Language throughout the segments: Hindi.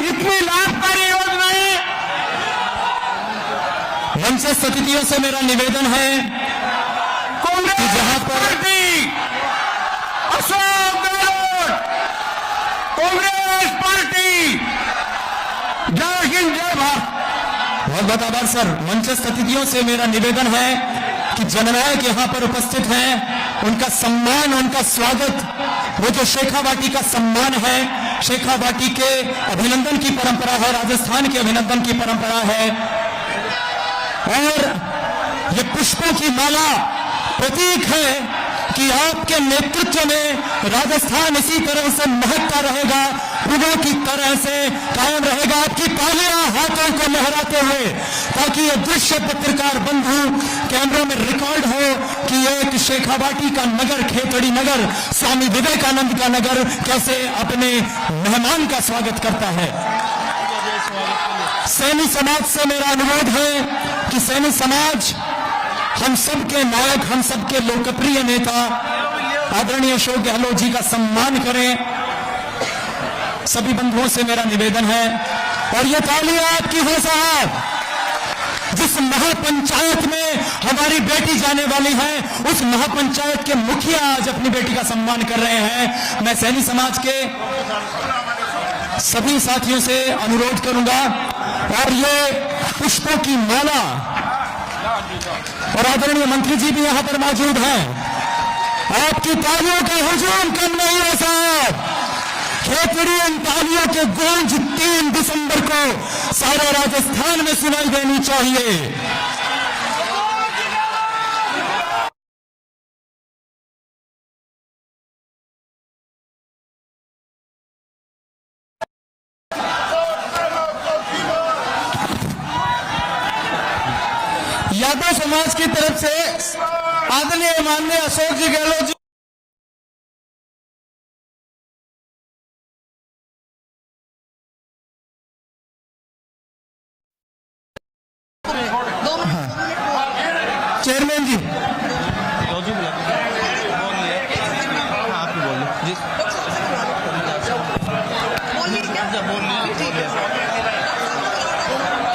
इतनी लाभकारी योजनाएं। मंच से अतिथियों से मेरा निवेदन है कांग्रेस जहां पर पार्टी, अशोक गहलोत, कांग्रेस पार्टी, जय हिंद जय भारत। बहुत बहुत आभार सर। मंचस्थ अतिथियों से मेरा निवेदन है कि जननायक यहाँ पर उपस्थित हैं, उनका सम्मान, उनका स्वागत, वो जो शेखावाटी का सम्मान है, शेखावाटी के अभिनंदन की परंपरा है, राजस्थान के अभिनंदन की परंपरा है, और ये पुष्पों की माला प्रतीक है कि आपके नेतृत्व में राजस्थान इसी तरह से महकता रहेगा, फूलों की तरह से कायम रहेगा। आपकी तालियां हाथों को लहराते हुए, ताकि ये दृश्य पत्रकार बंधु कैमरों में रिकॉर्ड हो कि एक शेखावाटी का नगर, खेतड़ी नगर, स्वामी विवेकानंद का नगर कैसे अपने मेहमान का स्वागत करता है। सैनी समाज से मेरा अनुरोध है कि सैनी समाज हम सबके नायक, हम सबके लोकप्रिय नेता आदरणीय अशोक गहलोत जी का सम्मान करें। सभी बंधुओं से मेरा निवेदन है, और ये तालियां आपकी हो साहब। जिस महापंचायत में हमारी बेटी जाने वाली है, उस महापंचायत के मुखिया आज अपनी बेटी का सम्मान कर रहे हैं। मैं सैनी समाज के सभी साथियों से अनुरोध करूंगा, और ये पुष्पों की माला, और आदरणीय मंत्री जी भी यहां पर मौजूद हैं, आपकी तालियों का हुजूम कम नहीं है साहब। खेतड़ी इन तालियों के गूंज 3 दिसंबर को सारे राजस्थान में सुनाई देनी चाहिए। यादव समाज की तरफ से आदरणीय माननीय अशोक जी गहलोत जी चेयरमैन जी,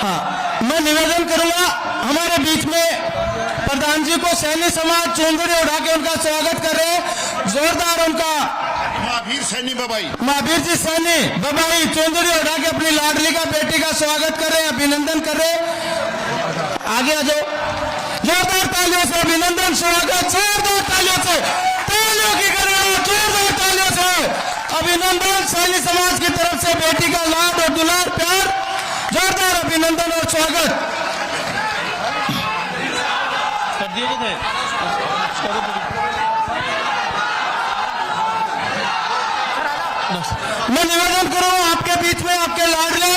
हाँ, मैं निवेदन करूंगा हमारे बीच में प्रधान जी को सैनी समाज चुंदड़ी उठा के उनका स्वागत कर रहे हैं। जोरदार उनका महावीर सैनी बबाई, महावीर जी सैनी बबाई चुंदड़ी उठा के अपनी लाडली का बेटी का स्वागत कर रहे हैं, अभिनंदन कर रहे हैं। आगे आ जाओ, जोरदार तालियों से अभिनंदन, स्वागत, जोरदार तालियों से, तालियों की करें, जोरदार तालियों से अभिनंदन। सैनी समाज की तरफ से बेटी का लाड और दुलार प्यार, जोरदार अभिनंदन और स्वागत। मैं निवेदन करूंगा आपके बीच में, आपके लाडले,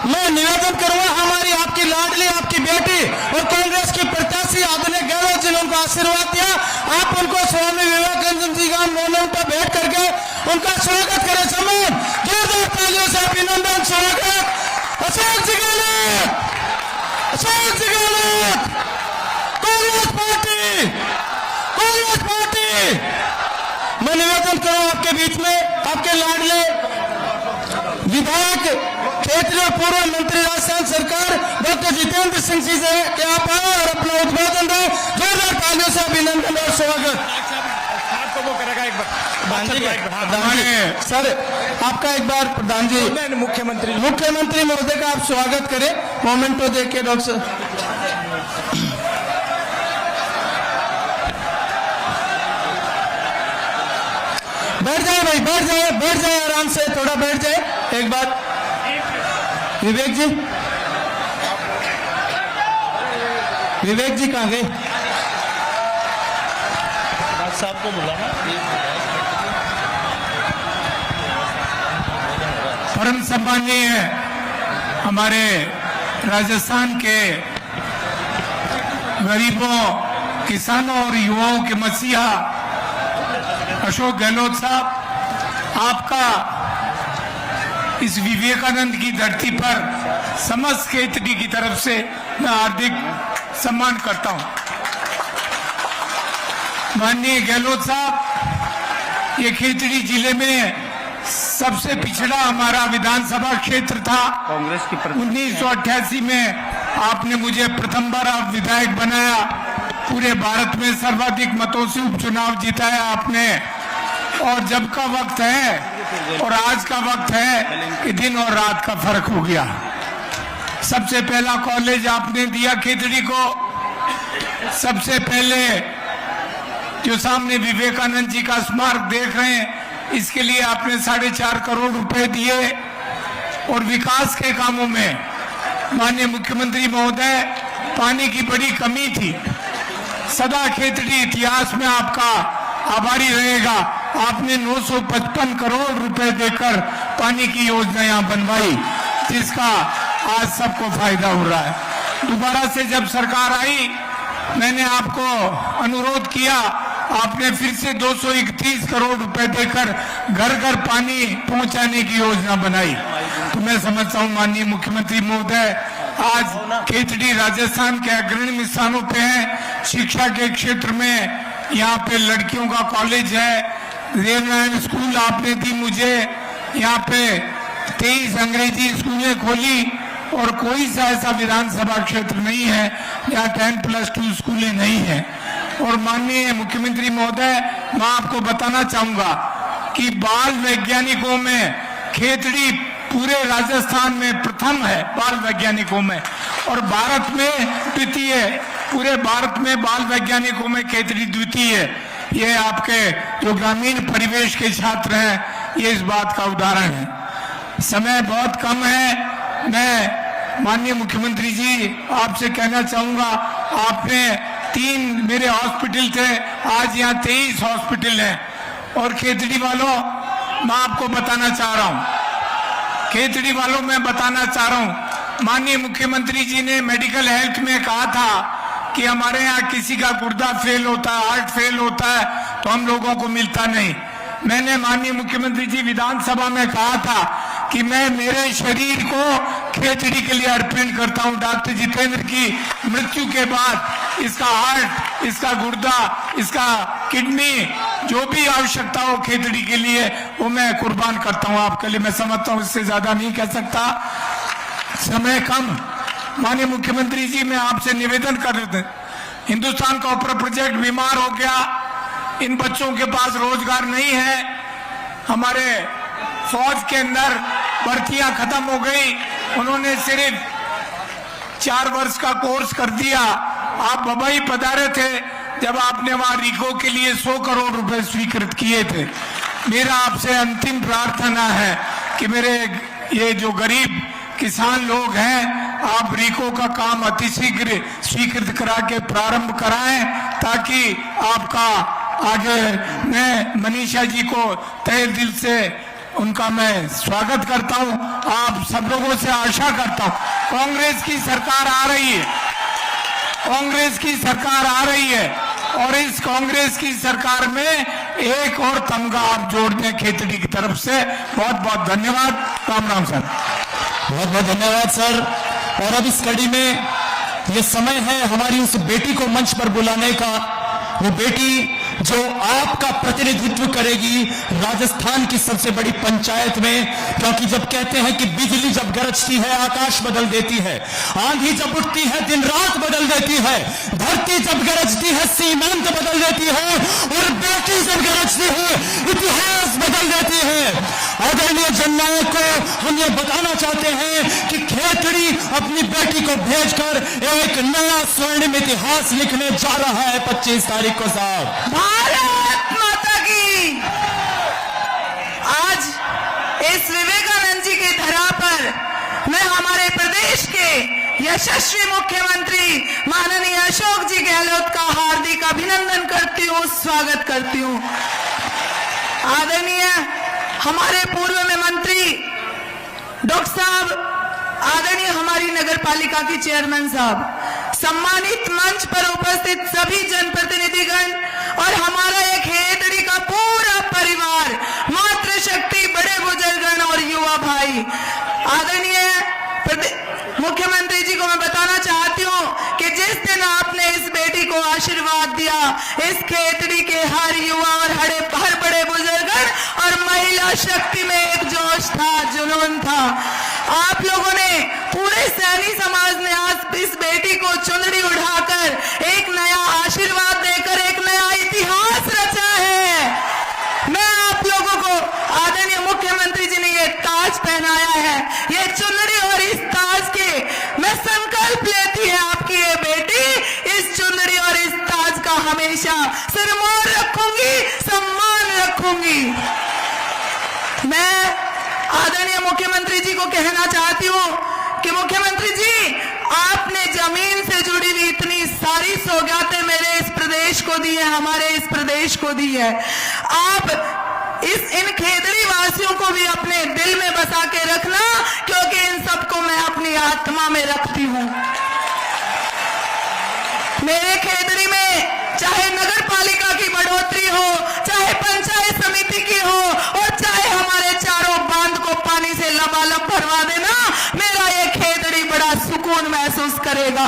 मैं निवेदन करूंगा हमारी आपकी लाडली, आपकी बेटी और कांग्रेस की प्रत्याशी आदरणीय गहलोत जी ने उनको आशीर्वाद दिया, आप उनको स्वामी विवेकानंद जी का मोनुमेंट पर बैठ करके उनका स्वागत करें। सम्मान, जोरदार तालियों से अभिनंदन, स्वागत। Ashok ji Gehlot, Ashok ji Gehlot, Congress party, Congress party. मैं निवेदन करूं आपके बीच में आपके लाडले विधायक, क्षेत्रीय पूर्व मंत्री राजस्थान सरकार डॉक्टर जितेंद्र सिंह जी से कि आप आए और अपना उद्बोधन दें। जोरदार तालियों से अभिनंदन और स्वागत। सर आपका एक बार प्रधान जी, मुख्यमंत्री महोदय का आप स्वागत करें, मोमेंटो दे के डॉक्टर। बैठ जाए भाई, बैठ जाए, बैठ जाए आराम से, थोड़ा बैठ जाए। एक बात विवेक जी, विवेक जी कहाँ गए? साहब को बुलाना। परम सम्मानीय हमारे राजस्थान के गरीबों, किसानों और युवाओं के मसीहा अशोक गहलोत साहब, आपका इस विवेकानंद की धरती पर समस्त खेतड़ी की तरफ से मैं हार्दिक सम्मान करता हूं। माननीय गहलोत साहब, ये खेतड़ी जिले में सबसे पिछड़ा हमारा विधानसभा क्षेत्र था। कांग्रेस की 1988 में आपने मुझे प्रथम बार विधायक बनाया। पूरे भारत में सर्वाधिक मतों से उपचुनाव जिताया आपने। और जब का वक्त है और आज का वक्त है कि दिन और रात का फर्क हो गया। सबसे पहला कॉलेज आपने दिया खेतड़ी को। सबसे पहले जो सामने विवेकानंद जी का स्मारक देख रहे हैं, इसके लिए आपने 4.5 करोड़ रुपए दिए। और विकास के कामों में माननीय मुख्यमंत्री महोदय, पानी की बड़ी कमी थी। सदा खेतड़ी इतिहास में आपका आभारी रहेगा। आपने 955 करोड़ रुपए देकर पानी की योजना यहाँ बनवाई, जिसका आज सबको फायदा हो रहा है। दोबारा से जब सरकार आई, मैंने आपको अनुरोध किया, आपने फिर से 231 करोड़ रुपए देकर घर घर पानी पहुंचाने की योजना बनाई। तो मैं समझता हूं माननीय मुख्यमंत्री महोदय, आज खेतड़ी राजस्थान के अग्रणी स्थानों पे है। शिक्षा के क्षेत्र में यहाँ पे लड़कियों का कॉलेज है, देवनारायण स्कूल आपने दी मुझे। यहाँ पे 23 अंग्रेजी स्कूलें खोली। और कोई सा ऐसा विधानसभा क्षेत्र नहीं है जहाँ 10+2 स्कूलें नहीं है। और माननीय मुख्यमंत्री महोदय, मैं आपको बताना चाहूंगा कि बाल वैज्ञानिकों में खेतड़ी पूरे राजस्थान में प्रथम है, बाल वैज्ञानिकों में, और भारत में द्वितीय। पूरे भारत में बाल वैज्ञानिकों में खेतड़ी द्वितीय है। ये आपके जो ग्रामीण परिवेश के छात्र हैं, ये इस बात का उदाहरण है। समय बहुत कम है। मैं माननीय मुख्यमंत्री जी आपसे कहना चाहूंगा, आपने 3 मेरे हॉस्पिटल थे, आज यहाँ 23 हॉस्पिटल हैं। और खेतड़ी वालों, मैं आपको बताना चाह रहा हूँ, खेतड़ी वालों मैं बताना चाह रहा हूँ, माननीय मुख्यमंत्री जी ने मेडिकल हेल्थ में कहा था कि हमारे यहाँ किसी का गुर्दा फेल होता है, हार्ट फेल होता है, तो हम लोगों को मिलता नहीं। मैंने माननीय मुख्यमंत्री जी विधानसभा में कहा था कि मैं मेरे शरीर को खेतड़ी के लिए अर्पण करता हूं। डॉक्टर जितेंद्र की मृत्यु के बाद इसका हार्ट, इसका गुर्दा, इसका किडनी, जो भी आवश्यकता हो खेतड़ी के लिए, वो मैं कुर्बान करता हूं आपके लिए। मैं समझता हूं इससे ज्यादा नहीं कह सकता, समय कम। माननीय मुख्यमंत्री जी, मैं आपसे निवेदन कर रहे थे, हिंदुस्तान कॉपर प्रोजेक्ट बीमार हो गया, इन बच्चों के पास रोजगार नहीं है। हमारे फौज के अंदर भर्तियां खत्म हो गई, उन्होंने सिर्फ 4 वर्ष का कोर्स कर दिया। आप बम्बई पधारे थे जब आपने वहां रिको के लिए 100 करोड़ रुपए स्वीकृत किए थे। मेरा आपसे अंतिम प्रार्थना है कि मेरे ये जो गरीब किसान लोग हैं, आप रिको का काम अतिशीघ्र स्वीकृत करा के प्रारंभ कराएं, ताकि आपका आगे, मैं मनीषा जी को तहे दिल से उनका मैं स्वागत करता हूं। आप सब लोगों से आशा करता हूं, कांग्रेस की सरकार आ रही है, कांग्रेस की सरकार आ रही है, और इस कांग्रेस की सरकार में एक और तमगा आप जोड़ दें खेतड़ी की तरफ से। बहुत बहुत धन्यवाद। राम राम सर। बहुत बहुत धन्यवाद सर। और अब इस कड़ी में ये समय है हमारी उस बेटी को मंच पर बुलाने का, वो बेटी जो आपका प्रतिनिधित्व करेगी राजस्थान की सबसे बड़ी पंचायत में। क्योंकि जब कहते हैं कि बिजली जब गरजती है आकाश बदल देती है, आंधी जब उठती है दिन रात बदल देती है, धरती जब गरजती है सीमांत बदल देती है, और बेटी जब गरजती है इतिहास बदल देती है। आदरणीय जननायक को हम ये बताना चाहते हैं कि खेतड़ी अपनी बेटी को भेजकर एक नया स्वर्णिम इतिहास लिखने जा रहा है 25 तारीख को साहब। भारत माता की। आज इस विवेकानंद जी की धरा पर मैं हमारे प्रदेश के यशस्वी मुख्यमंत्री माननीय अशोक जी गहलोत का हार्दिक अभिनंदन करती हूँ, स्वागत करती हूँ। आदरणीय हमारे पूर्व में मंत्री डॉक्टर साहब, आदरणीय हमारी नगर पालिका की चेयरमैन साहब, सम्मानित मंच पर उपस्थित सभी जनप्रतिनिधिगण और हमारा एक खेतड़ी का पूरा परिवार, मातृशक्ति, बड़े बुजुर्गगण और युवा भाई। आदरणीय मुख्यमंत्री जी को मैं बताना चाहती हूँ कि जिस दिन आपने इस बेटी को आशीर्वाद दिया। इस खेतड़ी के हर युवा और हर बड़े बुजुर्गन और महिला शक्ति में एक जोश था, जुनून था। आप लोगों ने, पूरे सैनी समाज ने आज इस बेटी को चुनरी उठाकर एक नया आशीर्वाद देकर एक नया इतिहास रचा है। मैं आप लोगों को, आदरणीय मुख्यमंत्री जी ने ये ताज पहनाया है, ये चुनरी, और इस ताज के मैं संकल्प लेती है आपकी ये बेटी इस चुनरी और इस ताज का हमेशा सिरमौर रखूंगी, सम्मान रखूंगी। मैं आदरणीय मुख्यमंत्री जी को कहना चाहती हूँ कि मुख्यमंत्री जी, आपने जमीन से जुड़ी हुई इतनी सारी सौगातें मेरे इस प्रदेश को दी है, हमारे इस प्रदेश को दी है। आप इन खेतड़ी वासियों को भी अपने दिल में बसा के रखना, क्योंकि इन सबको मैं अपनी आत्मा में रखती हूँ। मेरे खेतड़ी में चाहे नगर पालिका की बढ़ोतरी हो, चाहे पंचायत समिति की हो, और चाहे हमारे चारों बांध को पानी से लबालब भरवा देना, मेरा ये खेतड़ी बड़ा सुकून महसूस करेगा।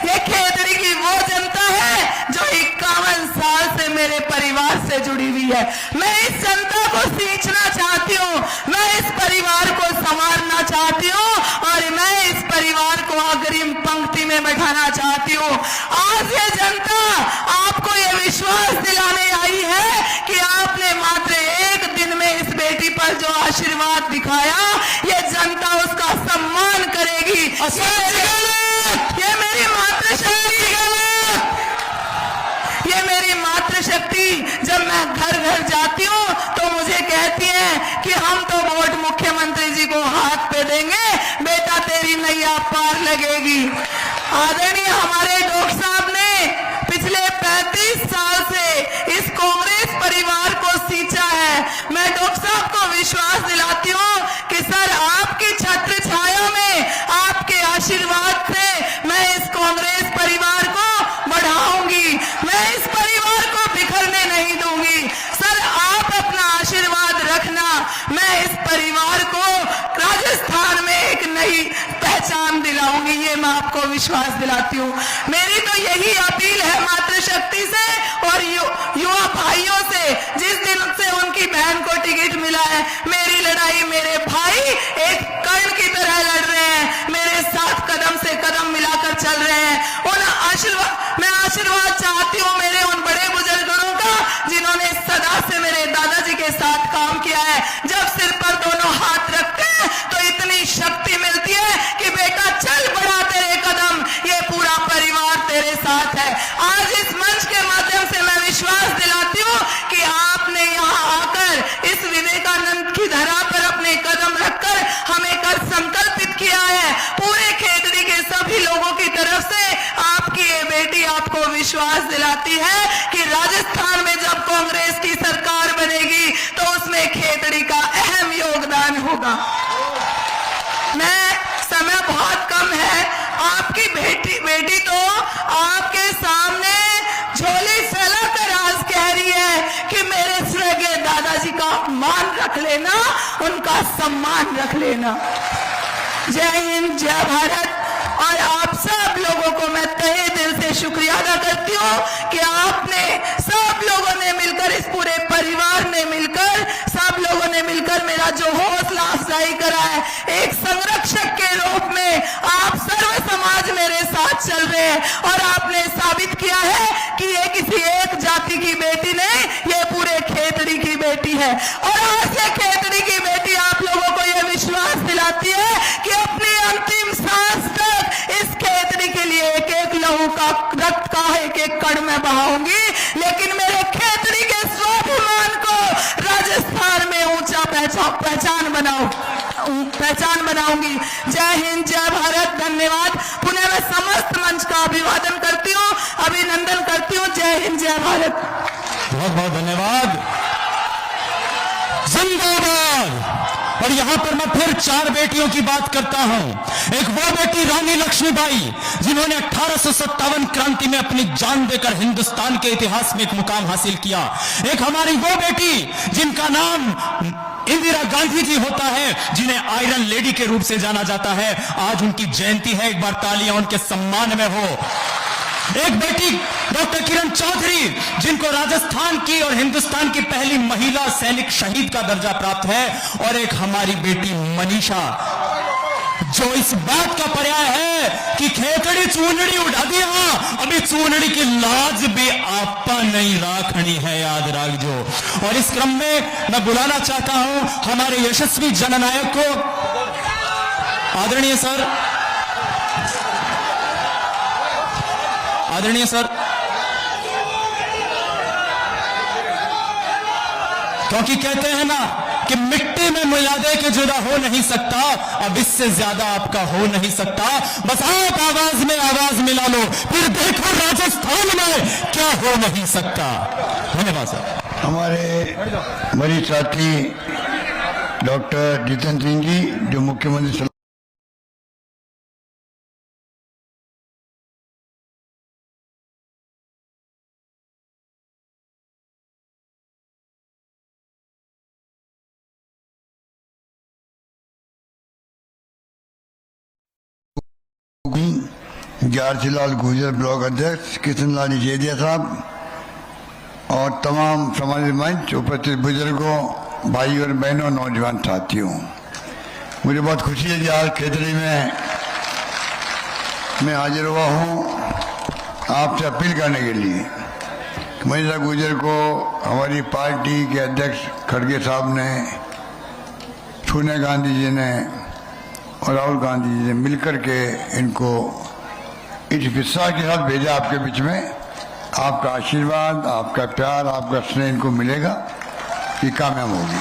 ये खेतड़ी की वो जनता है जो 51 साल से मेरे परिवार से जुड़ी हुई है। मैं इस जनता को सींचना चाहती हूँ, मैं इस परिवार को संवारना चाहती हूँ, और मैं इस परिवार को अग्रिम पंक्ति में बैठाना चाहती हूँ। आज ये जनता आपको ये विश्वास दिलाने आई है कि आपने मात्र एक दिन में इस बेटी पर जो आशीर्वाद दिखाया, ये जनता उसका सम्मान करेगी। ये मेरी मातृशक्ति है, ये मेरी मातृशक्ति जब मैं घर घर जाती हूँ तो मुझे कहती है कि हम तो वोट मुख्यमंत्री जी को हाथ पे देंगे, बेटा तेरी नैया पार लगेगी। आदरणीय हमारे डॉक्टर साहब ने पिछले 35 साल से इस कांग्रेस परिवार को सींचा है। मैं डॉक्टर साहब को विश्वास दिलाती हूँ कि सर, आपकी छत्र छाया में, आपके आशीर्वाद से मैं इस कांग्रेस परिवार को बढ़ाऊंगी, मैं इस परिवार को बिखरने नहीं दूंगी। सर, आप अपना आशीर्वाद रखना, मैं इस परिवार को राजस्थान में एक नई पहचान दिलाऊंगी, ये मैं आपको विश्वास दिलाती हूँ। मेरी तो यही अपील है मातृशक्ति से और युवा भाइयों से, जिस दिन से उनकी बहन को टिकट मिला है, मेरी लड़ाई मेरे भाई एक कर्ण की तरह लड़ रहे हैं, मेरे साथ कदम से कदम मिलाकर चल रहे हैं। मैं आशीर्वाद चाहती हूँ मेरे उन बड़े बुजुर्गों का, जिन्होंने सदा से मेरे दादाजी के साथ काम किया है। जब सिर पर दोनों हाथ रखते हैं तो इतनी शक्ति मिलती है कि बेटा चल बढ़ा तेरे कदम, ये पूरा परिवार तेरे साथ है। आज इस मंच के माध्यम से मैं विश्वास दिलाती हूँ कि आपने यहाँ आकर इस विवेकानंद की धरा पर अपने कदम रखकर हमें कर संकल्पित किया है। पूरे खेतड़ी के सभी लोगों की तरफ से आपकी ये बेटी आपको विश्वास दिलाती है कि राजस्थान में जब कांग्रेस की सरकार बनेगी तो उसमें खेतड़ी का अहम योगदान होगा। समय बहुत कम है, आपकी बेटी तो आपके सामने झोली फैलाकर आज कह रही है कि मेरे स्वर्गीय दादाजी का मान रख लेना, उनका सम्मान रख लेना। जय हिंद, जय भारत। और आप सब लोगों को मैं तहे दिल से शुक्रिया अदा करती हूँ कि आपने सब लोगों ने मिलकर, इस पूरे परिवार ने मिलकर, सब लोगों ने मिलकर मेरा जो हौसला अफजाई करा है, एक संरक्षक के रूप में आप सर्व समाज मेरे साथ चल रहे हैं, और आपने साबित किया है कि ये किसी एक जाति की बेटी नहीं, ये पूरे खेतड़ी की बेटी है। और आज ये खेतड़ी की बेटी आप लोगों को ये विश्वास दिलाती है कि अपनी अंतिम सांस तक इस खेतड़ी के लिए एक एक लहू का, रक्त का एक एक कण में बहाऊंगी, लेकिन मेरे खेतड़ी के स्वाभिमान को राजस्थान में ऊंचा पहचान बनाऊंगी। जय हिंद, जय भारत। धन्यवाद। पुनः मैं समस्त मंच का अभिवादन करती हूँ, अभिनंदन करती हूँ। जय हिंद, जय भारत। बहुत बहुत धन्यवाद। जिंदाबाद। और यहां पर मैं फिर 4 बेटियों की बात करता हूं। एक वो बेटी रानी लक्ष्मीबाई जिन्होंने 1857 क्रांति में अपनी जान देकर हिंदुस्तान के इतिहास में एक मुकाम हासिल किया। एक हमारी वो बेटी जिनका नाम इंदिरा गांधी जी होता है, जिन्हें आयरन लेडी के रूप से जाना जाता है। आज उनकी जयंती है, एक बार तालियां उनके सम्मान में हो। एक बेटी डॉक्टर किरण चौधरी जिनको राजस्थान की और हिंदुस्तान की पहली महिला सैनिक शहीद का दर्जा प्राप्त है। और एक हमारी बेटी मनीषा जो इस बात का पर्याय है कि खेतड़ी चूनड़ी उठा दिया, अभी चूनड़ी की लाज भी आपा नहीं राखनी है, याद रखो। और इस क्रम में मैं बुलाना चाहता हूं हमारे यशस्वी जननायक को, आदरणीय सर, आदरणीय सर, क्योंकि कहते हैं ना कि मिट्टी में मिला दे के जुदा हो नहीं सकता, अब इससे ज्यादा आपका हो नहीं सकता। बस आप आवाज में आवाज मिला लो, फिर देखो राजस्थान में क्या हो नहीं सकता। धन्यवाद सर। हमारे वरिष्ठ साथी डॉक्टर जितेंद्र सिंह जी जो मुख्यमंत्री जारसीलाल गुर्जर ब्लॉक अध्यक्ष किशनलाल निषेदिया साहब और तमाम समाजी मंच उपस्थित बुजुर्गों, भाई और बहनों, नौजवान साथियों, मुझे बहुत खुशी है कि आज खेतड़ी में मैं हाजिर हुआ हूँ आपसे अपील करने के लिए। मनीषा गुर्जर को हमारी पार्टी के अध्यक्ष खड़गे साहब ने, सोनिया गांधी जी ने और राहुल गांधी जी ने मिलकर के इनको इस विश्वास के साथ भेजा आपके बीच में। आपका आशीर्वाद, आपका प्यार, आपका स्नेह इनको मिलेगा, ये कामयाब होगी।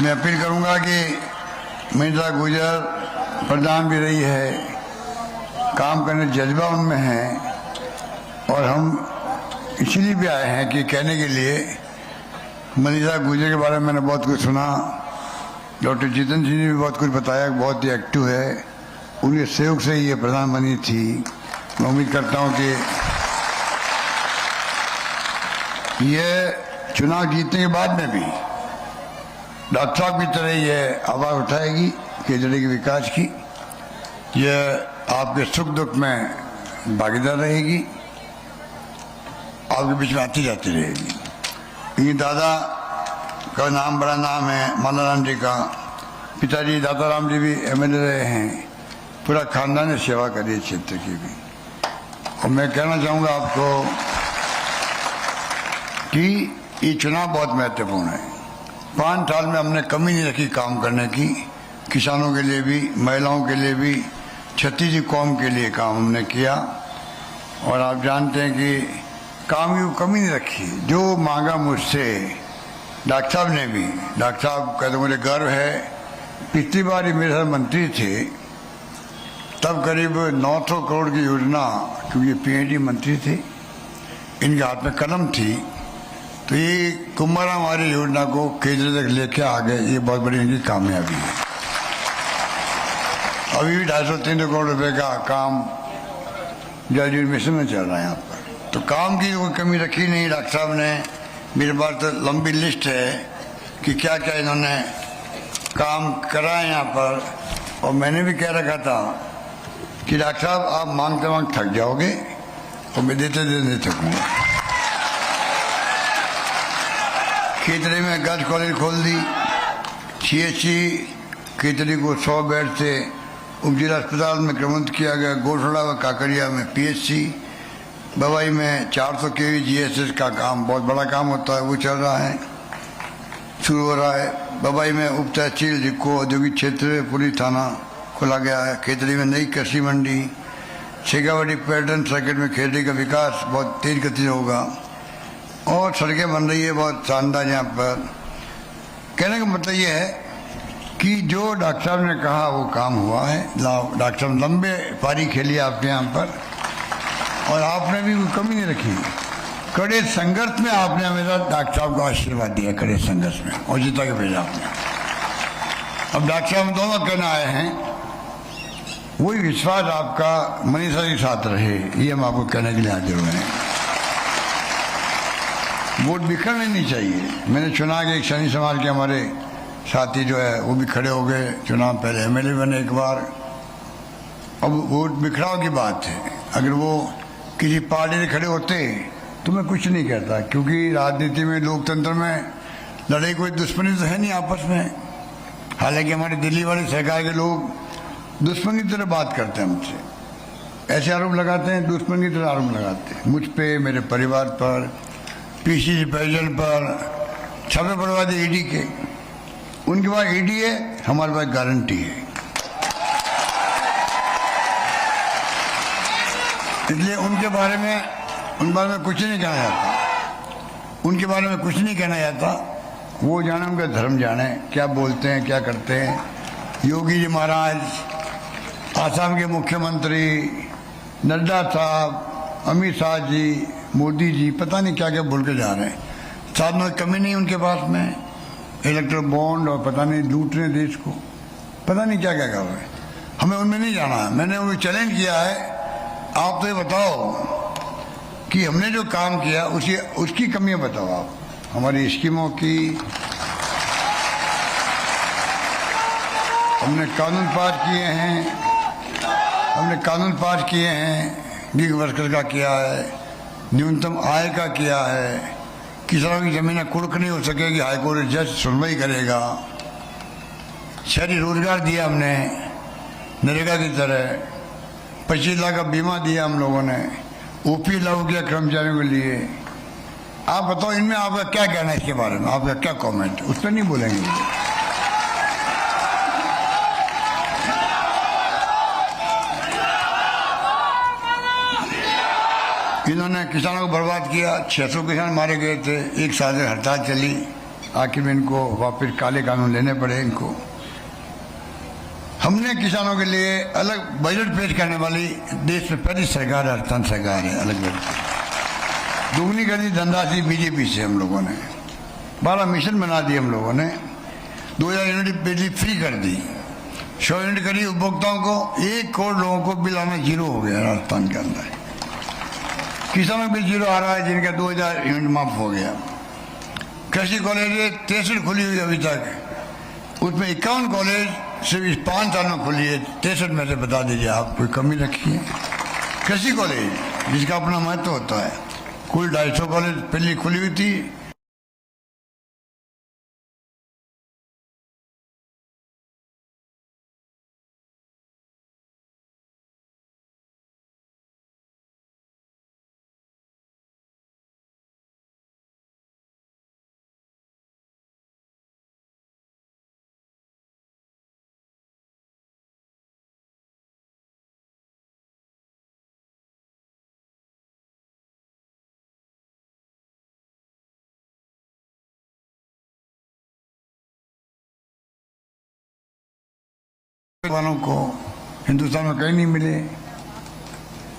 मैं अपील करूंगा कि मनीषा गुर्जर प्रधान भी रही है, काम करने जज्बा उनमें है, और हम इसीलिए भी आए हैं कि कहने के लिए मनीषा गुर्जर के बारे में मैंने बहुत कुछ सुना। डॉक्टर जितेंद्र सिंह ने भी बहुत कुछ बताया, बहुत ही एक्टिव है, उनके सहयोग से ये प्रधान बनी थी। मैं उम्मीद करता हूं कि ये चुनाव जीतने के बाद में भी डॉक्टर साहब की तरह ये आवाज उठाएगी केजड़ी के विकास की, ये आपके सुख दुख में भागीदार रहेगी, आपके बीच में आती जाती रहेगी। ये दादा का नाम बड़ा नाम है, मालाराम जी का, पिताजी दाताराम जी भी एमएलए रहे हैं, पूरा खानदान ने सेवा करी है क्षेत्र की भी। और मैं कहना चाहूँगा आपको कि ये चुनाव बहुत महत्वपूर्ण है। 5 साल में हमने कमी नहीं रखी काम करने की, किसानों के लिए भी, महिलाओं के लिए भी, छत्तीसी कौम के लिए काम हमने किया। और आप जानते हैं कि काम की कमी नहीं रखी, जो मांगा मुझसे डॉक्टर साहब ने भी। डॉक्टर साहब कहते मुझे गर्व है, पिछली बार ही मेरे साथ मंत्री थे, तब करीब 900 करोड़ की योजना, क्योंकि पीएचडी मंत्री थे, इनके हाथ में कलम थी, तो ये कुमार हमारी योजना को केंद्र तक लेके आ गए, ये बहुत बड़ी इनकी कामयाबी है। अभी भी 250-300 करोड़ रुपए का काम जल जीवन मिशन में चल रहा है यहाँ पर, तो काम की कोई कमी रखी नहीं डॉक्टर साहब ने। मेरे पास तो लंबी लिस्ट है कि क्या क्या इन्होंने काम करा है यहाँ पर। और मैंने भी कह रखा था कि डॉक्टर साहब आप मांगते मांग थक जाओगे और मैं देते नहीं थकूंगा। खेतड़ी में गर्ल्स कॉलेज खोल दी, सीएचसी खेतड़ी को 100 बेड से उपजिला अस्पताल में क्रमबद्ध किया गया, गोठड़ा व काकरिया में पीएचसी, बवाई में 400 केवी जीएसएस का काम, बहुत बड़ा काम होता है, वो चल रहा है, शुरू हो रहा है। बवाई में उप तहसील जिको औद्योगिक क्षेत्र पुलिस थाना खोला गया है। खेतड़ी में नई कृषि मंडी, शेखावाटी पर्यटन सर्किट में खेतड़ी का विकास बहुत तेज गति से होगा, और सड़कें बन रही है बहुत शानदार यहाँ पर। कहने का मतलब ये है कि जो डॉक्टर साहब ने कहा वो काम हुआ है। डॉक्टर साहब लंबे पारी खेली आपके यहाँ पर, और आपने भी कोई कमी नहीं रखी। कड़े संघर्ष में आपने हमेशा डॉक्टर साहब को आशीर्वाद दिया, कड़े संघर्ष में, और जिता के भेजा आपने। अब डॉक्टर साहब दोनों कहना आए हैं, वही विश्वास आपका मनीषा के साथ रहे, ये हम आपको कहने के लिए हाजिर हुए हैं। वोट बिखरने नहीं चाहिए। मैंने चुना कि एक शनि समाज के हमारे साथी जो है वो भी खड़े हो गए, चुनाव पहले एमएलए बने एक बार। अब वोट बिखराव की बात है, अगर वो किसी पार्टी से खड़े होते तो मैं कुछ नहीं कहता, क्योंकि राजनीति में, लोकतंत्र में लड़ाई कोई दुश्मनी तो है नहीं आपस में। हालांकि हमारे दिल्ली वाले सरकार के लोग दुश्मन की तरह बात करते हैं मुझसे, ऐसे आरोप लगाते हैं, दुश्मन की तरह आरोप लगाते हैं मुझ पे, मेरे परिवार पर, पीसीसी प्रेसिडेंट पर, छपे बर्बादी ईडी के। उनके पास ईडी है, हमारे पास गारंटी है। इसलिए उनके बारे में कुछ नहीं कहना जाता, उनके बारे में कुछ नहीं कहना जाता। वो जाने, उनका धर्म जाने, क्या बोलते हैं, क्या करते हैं। योगी जी महाराज, आसाम के मुख्यमंत्री, नड्डा साहब, अमित शाह जी, मोदी जी, पता नहीं क्या क्या बोल के जा रहे हैं। साथ में कमी नहीं उनके पास में, इलेक्ट्रल बॉन्ड और पता नहीं लूट रहे देश को, पता नहीं क्या क्या कर रहे हैं। हमें उनमें नहीं जाना। मैंने उन्हें चैलेंज किया है, आप तो ये बताओ कि हमने जो काम किया उसकी कमियां बताओ आप। हमारी स्कीमों की, हमने कानून पास किए हैं, गिग वर्कर का किया है, न्यूनतम आय का किया है, किसानों की जमीनें कुड़क नहीं हो सकेगी, हाईकोर्ट जज सुनवाई करेगा। शहरी रोजगार दिया हमने नरेगा की तरह, 25 लाख का बीमा दिया हम लोगों ने, ओपी लागू किया कर्मचारियों के लिए। आप बताओ इनमें आपका क्या कहना है, इसके बारे में आपका क्या कमेंट? उस पर नहीं बोलेंगे। इन्होंने किसानों को बर्बाद किया, 600 किसान मारे गए थे, एक साल से हड़ताल चली, आखिर में इनको वापस काले कानून लेने पड़े इनको। हमने किसानों के लिए अलग बजट पेश करने वाली देश में पहली सरकार राजस्थान सरकार है। अलग बजट दुगनी कर दी धनराशि बीजेपी से हम लोगों ने, 12 मिशन बना दिए हम लोगों ने, 2000 यूनिट बिजली फ्री कर दी, 100 यूनिट करी उपभोक्ताओं को, 1 करोड़ लोगों को बिल आना जीरो हो गया राजस्थान के अंदर। किसानों बिल जीरो आ रहा है, जिनका 2000 यूनिट माफ हो गया। कृषि कॉलेज 63 खुली हुई अभी तक, उसमें 51 कॉलेज सिर्फ इस 5 साल में खुली है। 63 में से बता दीजिए आप कोई कमी रखी है? कृषि कॉलेज जिसका अपना महत्व होता है, कुल 250 कॉलेज पहले खुली हुई थी। वालों को हिंदुस्तान में कहीं नहीं मिले।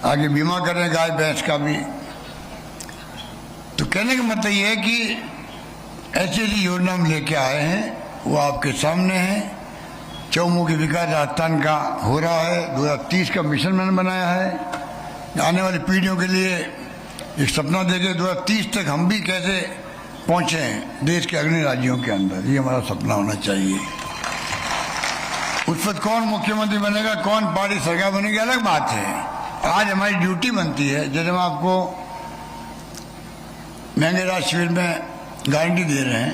आगे बीमा कर रहे हैं गाय भैंस का भी। तो कहने का मतलब ये है कि ऐसी ऐसी योजना हम लेके आए हैं, वो आपके सामने है। चौमुखी विकास राजस्थान का हो रहा है, 2030 का मिशन मैंने बनाया है। आने वाली पीढ़ियों के लिए एक सपना देके 2030 तक हम भी कैसे पहुंचे देश के अग्रणी राज्यों के अंदर, ये हमारा सपना होना चाहिए। उस वक्त कौन मुख्यमंत्री बनेगा, कौन पार्टी सरकार बनेगी, अलग बात है। आज हमारी ड्यूटी बनती है, जैसे हम आपको महंगे राज शिविर में गारंटी दे रहे हैं,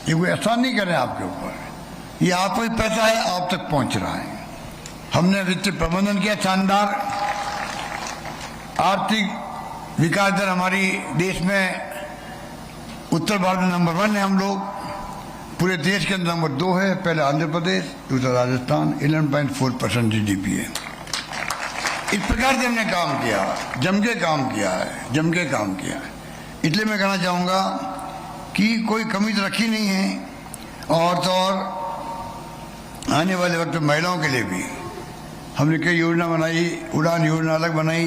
ये कोई एहसान नहीं कर रहे हैं आपके ऊपर, ये आपको ही पैसा है, आप तक पहुंच रहा है। हमने वित्तीय प्रबंधन किया शानदार, आर्थिक विकास दर हमारी देश में उत्तर भारत में नंबर 1 है हम लोग, पूरे देश के अंदर नंबर 2 है। पहले आंध्र प्रदेश, दूसरा राजस्थान, 11.4% GDP है। इस प्रकार से हमने काम किया, जम के काम किया है। इसलिए मैं कहना चाहूँगा कि कोई कमी तो रखी नहीं है। और तो और आने वाले वक्त में महिलाओं के लिए भी हमने कई योजना बनाई, उड़ान योजना अलग बनाई,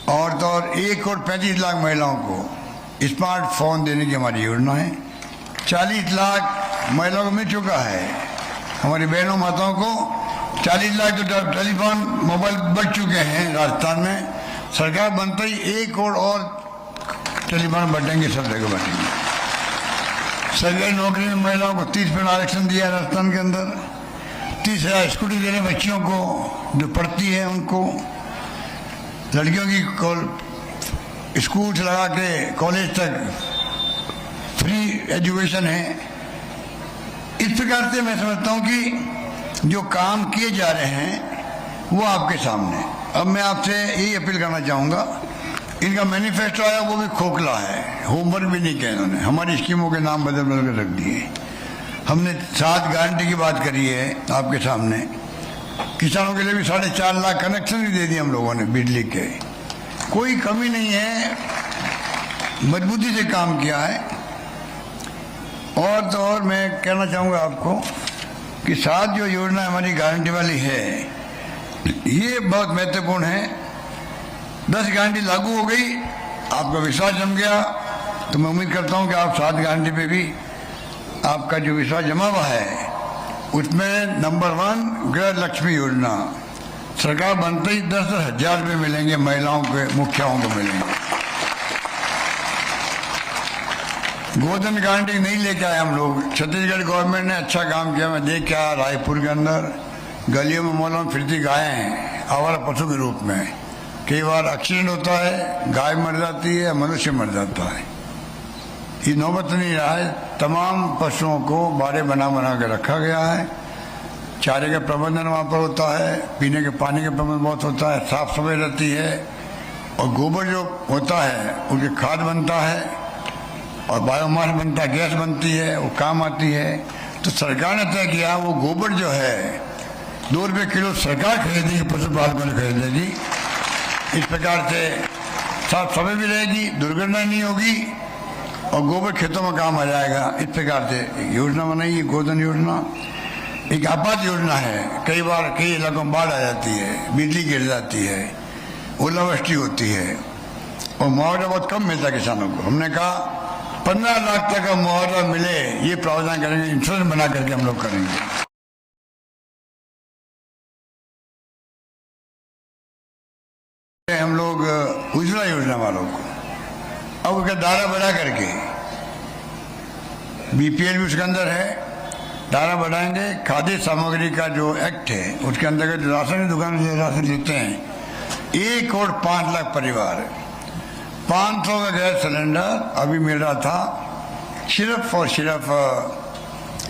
और तो और 1,35,00,000 महिलाओं को स्मार्टफोन देने की हमारी योजना है। 40 लाख महिलाओं को मिल चुका है। हमारी बहनों माताओं को 40 लाख तो टेलीफोन मोबाइल बढ़ चुके हैं राजस्थान में। सरकार बनते ही 1 करोड़ और टेलीफोन बटेंगे, सब जगह बटेंगे। सरकारी नौकरी में महिलाओं को 30% आरक्षण दिया है राजस्थान के अंदर। 30,000 स्कूटी दे रहे बच्चियों को जो पढ़ती है उनको। लड़कियों की स्कूल से लगा के कॉलेज तक फ्री एजुकेशन है। इस प्रकार से मैं समझता हूं कि जो काम किए जा रहे हैं वो आपके सामने। अब मैं आपसे यही अपील करना चाहूंगा, इनका मैनिफेस्टो आया वो भी खोखला है, होमवर्क भी नहीं किया इन्होंने। हमारी स्कीमों के नाम बदल बदल कर रख दिए। हमने 7 गारंटी की बात करी है आपके सामने। किसानों के लिए भी 4.5 लाख कनेक्शन भी दे दिए हम लोगों ने बिजली के। कोई कमी नहीं है, मजबूती से काम किया है। और तो और मैं कहना चाहूँगा आपको कि 7 जो योजना हमारी गारंटी वाली है ये बहुत महत्वपूर्ण है। 10 गारंटी लागू हो गई, आपका विश्वास जम गया, तो मैं उम्मीद करता हूँ कि आप 7 गारंटी पे भी आपका जो विश्वास जमा हुआ है उसमें नंबर 1 गृह लक्ष्मी योजना, सरकार बनते ही 10-10 हजार रुपये मिलेंगे महिलाओं के, मुखियाओं को मिलेंगे। गोधन गारंटी नहीं लेके आए हम लोग। छत्तीसगढ़ गवर्नमेंट ने अच्छा काम किया, मैं देख के आया। रायपुर के अंदर गलियों में मोहल्लों में फिरती गायें हैं आवारा पशु के रूप में। कई बार एक्सीडेंट होता है, गाय मर जाती है, मनुष्य मर जाता है। ये नौबत नहीं रहा है। तमाम पशुओं को बाड़े बना बना के रखा गया है। चारे का प्रबंधन वहाँ पर होता है, पीने के पानी का प्रबंधन बहुत होता है, साफ सफाई रहती है। और गोबर जो होता है उसकी खाद बनता है और बायोमास बनता है, गैस बनती है, वो काम आती है। तो सरकार ने तय किया वो गोबर जो है 2 रुपये किलो सरकार खरीदेगी, पशुपालकों ने खरीदेगी। इस प्रकार से साफ सफाई भी रहेगी, दुर्घटना नहीं होगी और गोबर खेतों में काम आ जाएगा। इस प्रकार से एक योजना बनाई है गोधन योजना। एक आपात योजना है, कई बार कई इलाकों में बाढ़ आ जाती है, बिजली गिर जाती है, ओलावृष्टि होती है और मुआवजा बहुत कम मिलता है किसानों को। हमने कहा 15 लाख तक का मुआवजा मिले, ये प्रावधान करेंगे, इंश्योरेंस बना करके हम लोग करेंगे। हम लोग उज्ज्वला योजना वालों को अब उसका दायरा बढ़ा करके, बीपीएल भी उसके अंदर है, दायरा बढ़ाएंगे। खाद्य सामग्री का जो एक्ट है उसके अंतर्गत राशन की दुकान से राशन लेते हैं 1 करोड़ 5 लाख परिवार, 500 का गैस सिलेंडर अभी मिल रहा था सिर्फ और सिर्फ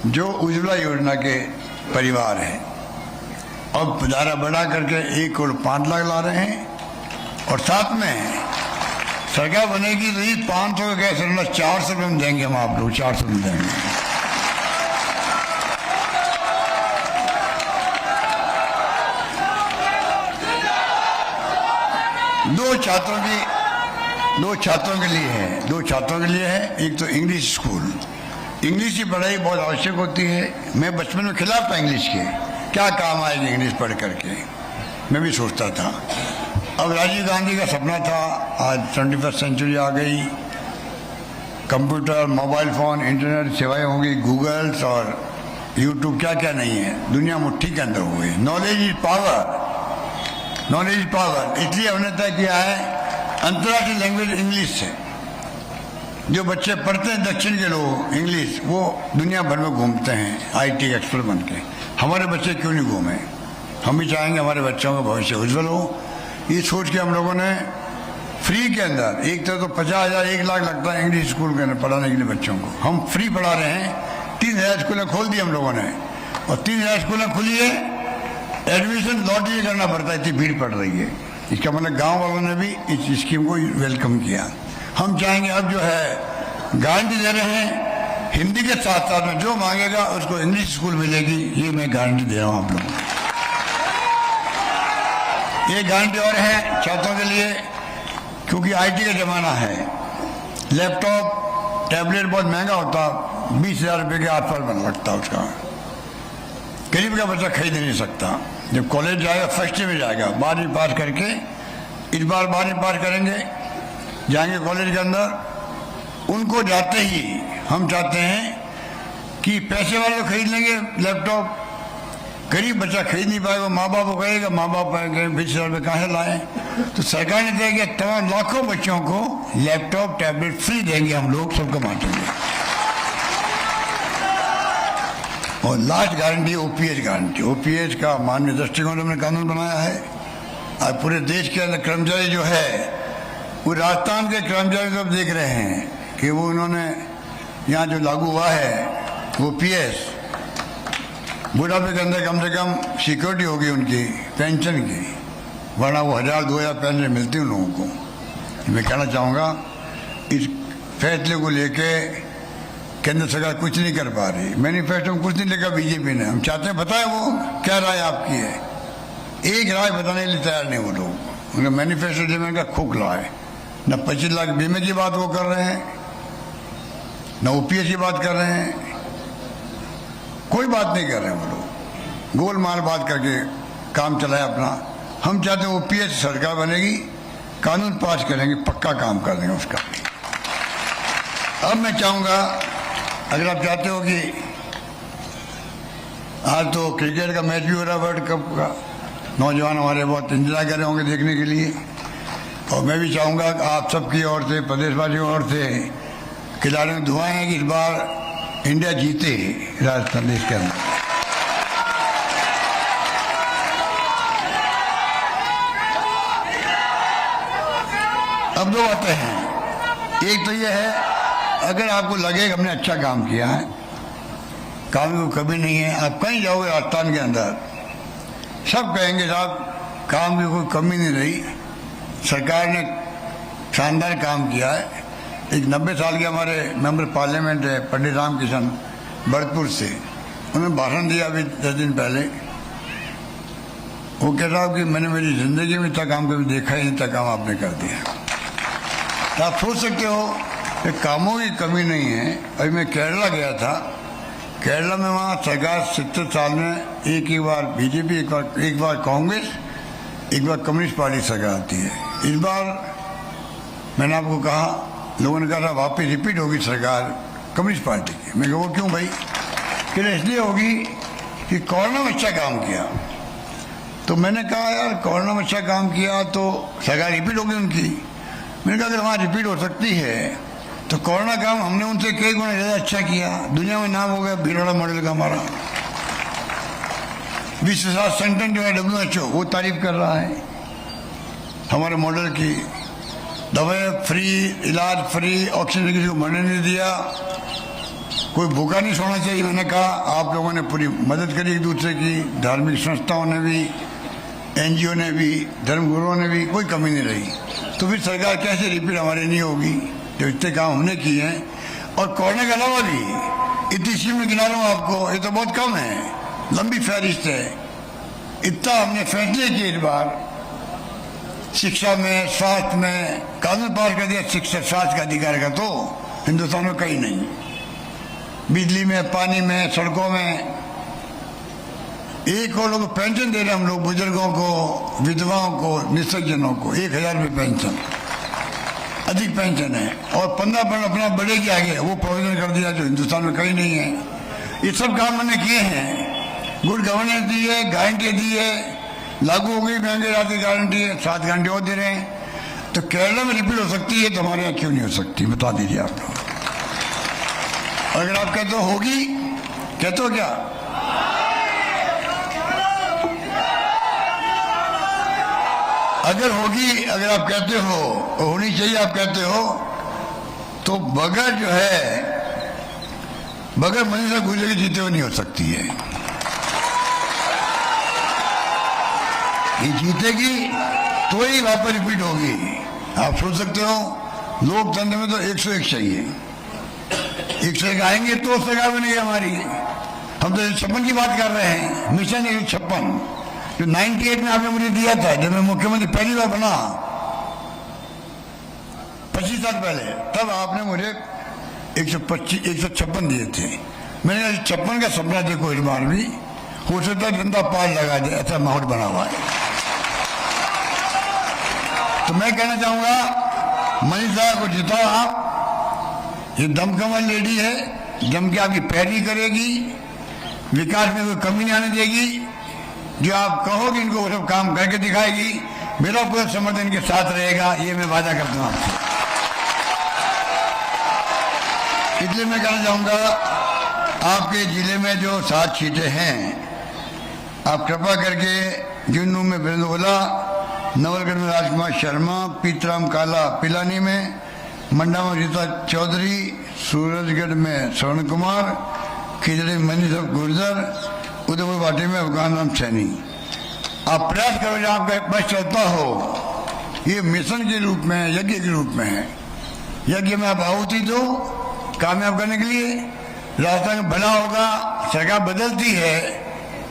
जो उज्ज्वला योजना के परिवार है। अब दायरा बढ़ा करके 1 करोड़ 5 लाख ला रहे हैं और साथ में सरकार बनेगी तो ये 500 का गैस सिलेंडर 400 रुपये में देंगे हम आप लोग, 400 में देंगे। दो छात्रों के लिए है, 2 छात्रों के लिए है। एक तो इंग्लिश स्कूल, इंग्लिश की पढ़ाई बहुत आवश्यक होती है। मैं बचपन में खिलाफ था इंग्लिश के, क्या काम आएगी इंग्लिश पढ़ करके, मैं भी सोचता था। अब राजीव गांधी का सपना था, आज 21st सेंचुरी आ गई, कंप्यूटर, मोबाइल फ़ोन, इंटरनेट सेवाएं होंगी, गूगल्स और यूट्यूब, क्या क्या नहीं है, दुनिया मुट्ठी के अंदर हो गई। Knowledge is power, knowledge is power. इसलिए हमने तय किया है अंतर्राष्ट्रीय लैंग्वेज इंग्लिश है। जो बच्चे पढ़ते हैं दक्षिण के लोग इंग्लिश, वो दुनिया भर में घूमते हैं IT एक्सपर्ट बन के। हमारे बच्चे क्यों नहीं घूमे? हम भी चाहेंगे हमारे बच्चों का भविष्य उज्जवल हो। ये सोच के हम लोगों ने फ्री के अंदर, एक तरह तो 50,000 1 लाख लगता है इंग्लिश स्कूल के अंदर पढ़ाने के लिए बच्चों को, हम फ्री पढ़ा रहे हैं। 3,000 स्कूलें खोल दी हम लोगों ने और 3,000 स्कूलें खुली है, एडमिशन लॉटरी करना पड़ता है, इतनी भीड़ पड़ रही है। इसका मतलब गांव वालों ने भी इस स्कीम को वेलकम किया। हम चाहेंगे अब जो है गारंटी दे रहे हैं, हिंदी के साथ साथ में जो मांगेगा उसको इंग्लिश स्कूल मिलेगी, ये मैं गारंटी दे रहा हूँ आप लोगों को। ये गारंटी और है छात्रों के लिए, क्योंकि IT का जमाना है। लैपटॉप टैबलेट बहुत महंगा होता, 20,000 रुपये के आसपास बन लगता उसका, गरीब का बच्चा खरीद नहीं सकता। जब कॉलेज जाएगा फर्स्ट ईयर में जाएगा, 12वीं पास करके इस बार 12वीं पास करेंगे, जाएंगे कॉलेज के अंदर, उनको जाते ही हम चाहते हैं कि पैसे वाले तो खरीद लेंगे लैपटॉप, गरीब बच्चा खरीद नहीं पाएगा, माँ बाप को कहेगा, माँ बाप 20,000 रुपये कहाँ से लाएं। तो सरकार ने देगा तमाम लाखों बच्चों को लैपटॉप टैबलेट फ्री देंगे, हम लोग सबको बांटेंगे। और last guarantee OPS guarantee. OPS का माननीय दृष्टिकोण हमने कानून बनाया है। आज पूरे देश के अंदर कर्मचारी जो है, वो राजस्थान के कर्मचारी सब देख रहे हैं कि वो उन्होंने यहाँ जो लागू हुआ है ओपीएस, बुढ़ापे के अंदर कम से कम सिक्योरिटी होगी उनकी पेंशन की, वरना वो 1,000-2,000 पेंशन मिलती उन लोगों को। मैं कहना चाहूँगा इस फैसले को लेके केंद्र सरकार कुछ नहीं कर पा रही, मैनिफेस्टो में कुछ नहीं लिखा बीजेपी ने। हम चाहते हैं बताए वो क्या राय आपकी है, एक राय बताने के लिए तैयार नहीं वो लोग। उनका मैनिफेस्टो जो मैंने कहा खोखला है, न 25 लाख बीमे की बात वो कर रहे हैं, न ओपीएस की बात कर रहे हैं, कोई बात नहीं कर रहे हैं वो लोग, गोलमाल बात करके काम चलाए अपना। हम चाहते हैं ओपीएस सरकार बनेगी, कानून पास करेंगे, पक्का काम कर देंगे उसका। अब मैं चाहूँगा, अगर आप चाहते हो कि आज तो क्रिकेट का मैच भी हो रहा है वर्ल्ड कप का, नौजवान हमारे बहुत इंतजार कर रहे होंगे देखने के लिए, और मैं भी चाहूँगा आप सबकी ओर से, प्रदेशवासियों की ओर से खिलाड़ियों में दुआएं हैं कि इस बार इंडिया जीते राजस्थान देश के अंदर। अब दो बातें हैं, एक तो ये है अगर आपको लगे कि हमने अच्छा काम किया है, काम की कोई कमी नहीं है, आप कहीं जाओगे राजस्थान के अंदर सब कहेंगे साहब काम की कोई कमी नहीं रही, सरकार ने शानदार काम किया है। एक 90 साल के हमारे मेंबर पार्लियामेंट है पंडित राम किशन भरतपुर से, उन्होंने भाषण दिया अभी 10 दिन पहले। वो कह रहा कि मैंने मेरी जिंदगी में इतना काम कभी देखा ही नहीं, इतना काम आपने कर दिया। तो आप सोच सकते हो कि कामों की कमी नहीं है। अभी मैं केरला गया था, केरला में वहाँ सरकार 70 साल में एक ही बार बीजेपी, एक बार कांग्रेस, एक बार कम्युनिस्ट पार्टी सरकार आती है। इस बार मैंने आपको कहा, लोगों ने कहा वापस रिपीट होगी सरकार कम्युनिस्ट पार्टी की। मैं कहा वो क्यों भाई? कि इसलिए होगी कि कोरोना में अच्छा काम किया। तो मैंने कहा यार कोरोना में अच्छा काम किया तो सरकार रिपीट होगी उनकी। मैंने कहा अगर वहाँ रिपीट हो सकती है तो कोरोना काम हमने उनसे कई गुना ज़्यादा अच्छा किया, दुनिया में नाम हो गया भीलवाड़ा मॉडल का हमारा। विश्व स्वास्थ्य संगठन जो है WHO वो तारीफ कर रहा है हमारे मॉडल की। दवाएं फ्री, इलाज फ्री, ऑक्सीजन किसी को मरने नहीं दिया, कोई भूखा नहीं सोना चाहिए। मैंने कहा आप लोगों ने पूरी मदद करी एक दूसरे की, धार्मिक संस्थाओं ने भी, NGO ने भी, धर्मगुरुओं ने भी, कोई कमी नहीं रही। तो फिर सरकार कैसे रिपीट हमारी नहीं होगी जो इतने काम हमने किए हैं। और कोरोना के अलावा भी इतनी स्कीम में गिना रहा हूँ आपको, ये तो बहुत कम है, लंबी फहरिस्त है। इतना हमने फैसले किए इस बार, शिक्षा में, स्वास्थ्य में, कानून पास कर दिया शिक्षा स्वास्थ्य का अधिकार का, तो हिंदुस्तान में कहीं नहीं। बिजली में, पानी में, सड़कों में, एक और लोग पेंशन दे रहे हैं हम लोग, बुजुर्गों को, विधवाओं को, निःसज्जनों को 1,000 रुपये पेंशन, अधिक पेंशन है। और 15% अपना बढ़ेगी आगे, वो प्रोविजन कर दिया जो हिंदुस्तान में कहीं नहीं है। ये सब काम मैंने किए हैं, गुड गवर्नेंस दी है, गारंटी दी है, लागू हो गई महंगे रात गारंटी है, 7 गारंटी और दे रहे हैं। तो केरला में रिपीट हो सकती है तो हमारे यहाँ क्यों नहीं हो सकती, बता दीजिए आप लोग। अगर आप कहते हो होगी, कहते हो क्या? अगर होगी, अगर आप कहते हो, होनी चाहिए आप कहते हो, तो बगैर जो है, बगैर मनीषा गुजर के जीते हुए नहीं हो सकती है। ये जीतेगी तो ही वापस रिपीट होगी। आप सोच सकते हो लोकतंत्र में तो 101 चाहिए, 101 आएंगे तो सरकार बनेगी हमारी। हम तो 56 की बात कर रहे हैं, मिशन 156 जो 98 में आपने मुझे दिया था जब मैं मुख्यमंत्री पहली बार बना, 25 साल पहले, तब आपने मुझे 156 दिए थे। मैंने 56 का सपना देखो इस बार भी हो सकता है, जनता पार लगा दे, ऐसा माहौल बना हुआ है। तो तो मैं कहना चाहूंगा मनीषा को जिताओ आप। ये दमकमल लेडी है, जम के आपकी पैरवी करेगी, विकास में कोई कमी नहीं आने देगी। जो आप कहोगे इनको वो सब काम करके दिखाएगी। मेरा पूरा समर्थन के साथ रहेगा, ये मैं वादा करता हूं आपसे। इसलिए मैं कहना चाहूंगा आपके जिले में जो 7 सीटें हैं, आप कृपा करके जुन्नू में बिरंदोला, नवलगढ़ में राजकुमार शर्मा, पीतराम काला पिलानी में, मंडा में रीता चौधरी, सूरजगढ़ में स्वर्ण कुमार, खिजड़ी में मनीष गुर्जर, उदयपुर वाटी में अफगान राम सैनी। आप प्रयास करो जहाँ आपका बस चलता हो। ये मिशन के रूप में, यज्ञ के रूप में है। यज्ञ में आप आहुति दो कामयाब करने के लिए। रास्ता में भला होगा। सरकार बदलती है,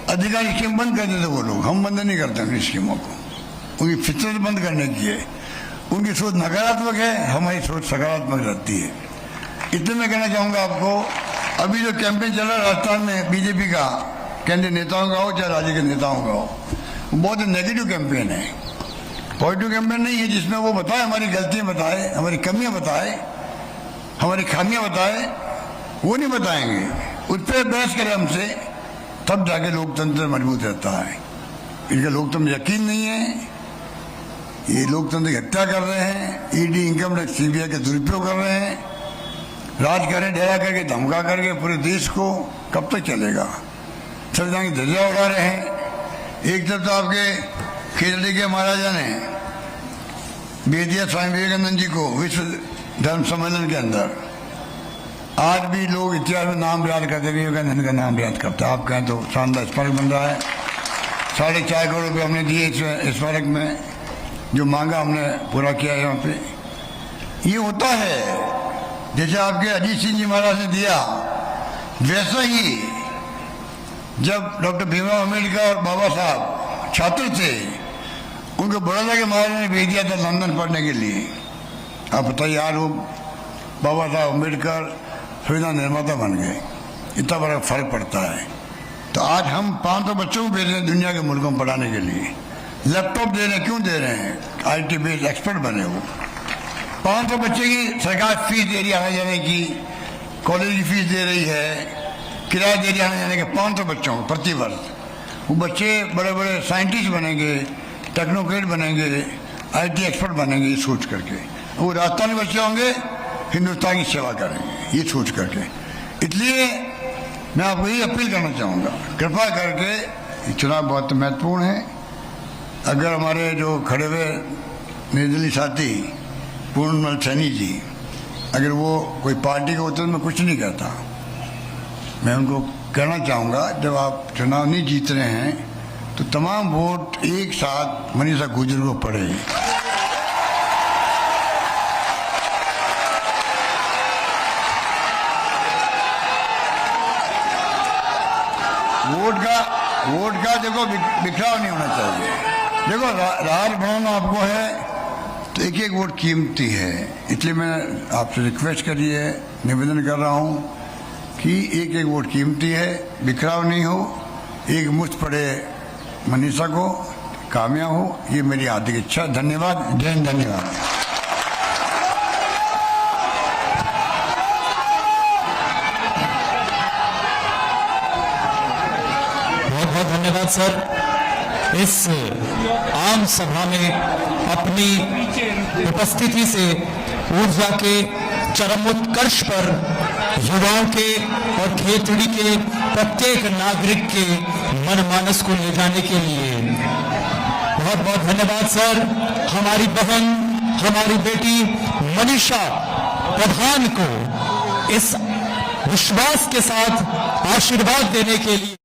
अधिकारी स्कीम बंद कर देते वो लोग, हम बंद नहीं करते उन स्कीमों को। उनकी फितरत बंद करने की है। उनकी सोच नकारात्मक है, हमारी सोच सकारात्मक रहती है। इतने मैं कहना चाहूंगा आपको, अभी जो कैंपेन चल रहा है राजस्थान में बीजेपी का, केंद्रीय नेताओं का हो चाहे राज्य के नेताओं का हो, बहुत नेगेटिव कैंपेन है, पॉजिटिव कैंपेन नहीं है। जिसमें वो बताए, हमारी गलतियां बताए, हमारी कमियां बताए, हमारी खामियां बताए, वो नहीं बताएंगे। उस पर बहस करें हमसे, तब जाके लोकतंत्र मजबूत रहता है। इनका लोकतंत्र में यकीन नहीं है, ये लोकतंत्र की हत्या कर रहे हैं। ईडी, इनकम टैक्स, सीबीआई का दुरुपयोग कर रहे हैं, राज करें डरा करके, धमका करके पूरे देश को। कब तक चलेगा? संविधान की ध्वजा उड़ा रहे हैं। एक तरफ तो आपके केरली के महाराजा ने भेज दिया स्वामी विवेकानंद जी को विश्व धर्म सम्मेलन के अंदर। आज भी लोग इतिहास में नाम याद करते, विवेकानंद का नाम याद करते। आप कहें तो शानदार स्मारक बन रहा है। 4.5 करोड़ रुपये हमने दिए इस स्मारक में, जो मांगा हमने पूरा किया है यहाँ पे। ये होता है जैसे आपके अजीत सिंह जी महाराज ने दिया, वैसा ही जब डॉक्टर भीमराव अम्बेडकर और बाबा साहब छात्र थे, उनको बड़ौदा के महाराज ने भेज दिया था लंदन पढ़ने के लिए। आप बताइए, यार वो बाबा साहब अम्बेडकर संविधान निर्माता बन गए। इतना बड़ा फर्क पड़ता है। तो आज हम 500 बच्चों को भेज रहे हैं दुनिया के मुल्कों में पढ़ाने के लिए। लैपटॉप दे रहे हैं, क्यों दे रहे हैं? IT बेस्ड एक्सपर्ट बने वो। 500 बच्चे की सरकार फीस दे रही है आने जाने की, कॉलेज की फीस दे रही है, किराया दे रही है आने जाने के 500 बच्चों को प्रति वर्ष। वो बच्चे बड़े बड़े साइंटिस्ट बनेंगे, टेक्नोक्रेट बनेंगे, IT एक्सपर्ट बनेंगे, ये सोच करके। वो राजस्थानी बच्चे होंगे, हिंदुस्तान की सेवा करेंगे, ये सोच करके। इसलिए मैं आपको यही अपील करना चाहूँगा, कृपा करके, चुनाव बहुत महत्वपूर्ण है। अगर हमारे जो खड़े हुए निर्दलीय साथी पूर्णमल सैनी जी, अगर वो कोई पार्टी के होते तो मैं कुछ नहीं कहता। मैं उनको कहना चाहूँगा, जब आप चुनाव नहीं जीत रहे हैं तो तमाम वोट एक साथ मनीषा गुर्जर को पड़े। वोट का देखो बिखराव नहीं होना चाहिए। देखो राज बनाना आपको है तो एक एक वोट कीमती है। इसलिए मैं आपसे रिक्वेस्ट करिए, निवेदन कर रहा हूँ कि एक एक वोट कीमती है, बिखराव नहीं हो, एक मुश्त पड़े मनीषा को, कामयाब हो, ये मेरी हार्दिक इच्छा। धन्यवाद, जय हिंद, धन्यवाद। बहुत बहुत धन्यवाद सर। इस आम सभा में अपनी उपस्थिति से ऊर्जा के चरमोत्कर्ष पर युवाओं के और खेतड़ी के प्रत्येक नागरिक के मनमानस को ले जाने के लिए बहुत बहुत धन्यवाद सर। हमारी बहन, हमारी बेटी मनीषा प्रधान को इस विश्वास के साथ आशीर्वाद देने के लिए